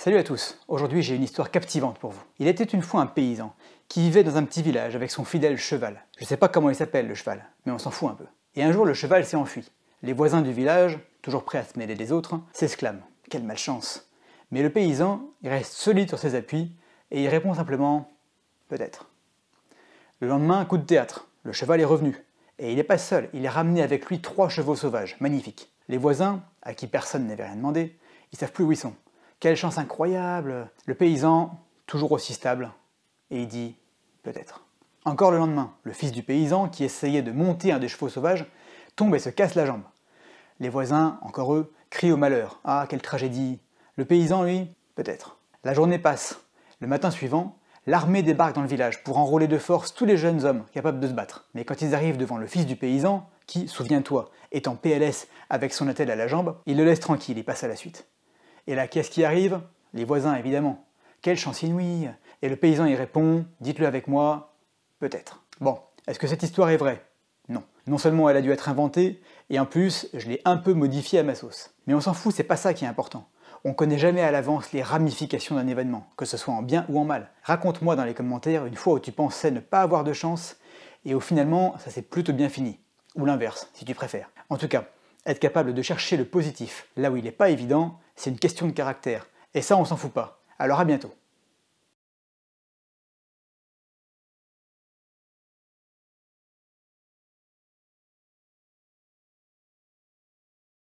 Salut à tous, aujourd'hui j'ai une histoire captivante pour vous. Il était une fois un paysan qui vivait dans un petit village avec son fidèle cheval. Je sais pas comment il s'appelle le cheval, mais on s'en fout un peu. Et un jour le cheval s'est enfui. Les voisins du village, toujours prêts à se mêler des autres, s'exclament. Quelle malchance! Mais le paysan, il reste solide sur ses appuis et il répond simplement « peut-être ». Le lendemain, coup de théâtre, le cheval est revenu. Et il n'est pas seul, il est ramené avec lui 3 chevaux sauvages, magnifiques. Les voisins, à qui personne n'avait rien demandé, ils savent plus où ils sont. Quelle chance incroyable! Le paysan, toujours aussi stable, et il dit « peut-être ». Encore le lendemain, le fils du paysan, qui essayait de monter un des chevaux sauvages, tombe et se casse la jambe. Les voisins, encore eux, crient au malheur. Ah, quelle tragédie! Le paysan, lui, peut-être. La journée passe. Le matin suivant, l'armée débarque dans le village pour enrôler de force tous les jeunes hommes capables de se battre. Mais quand ils arrivent devant le fils du paysan, qui, souviens-toi, est en PLS avec son attelle à la jambe, il le laisse tranquille et passe à la suite. Et là, qu'est-ce qui arrive? Les voisins, évidemment. Quelle chance inouïe! Et le paysan y répond, dites-le avec moi, peut-être. Bon, est-ce que cette histoire est vraie? Non. Non seulement elle a dû être inventée, et en plus, je l'ai un peu modifiée à ma sauce. Mais on s'en fout, c'est pas ça qui est important. On connaît jamais à l'avance les ramifications d'un événement, que ce soit en bien ou en mal. Raconte-moi dans les commentaires une fois où tu pensais ne pas avoir de chance, et où finalement, ça s'est plutôt bien fini. Ou l'inverse, si tu préfères. En tout cas, être capable de chercher le positif là où il n'est pas évident, c'est une question de caractère. Et ça, on s'en fout pas. Alors à bientôt.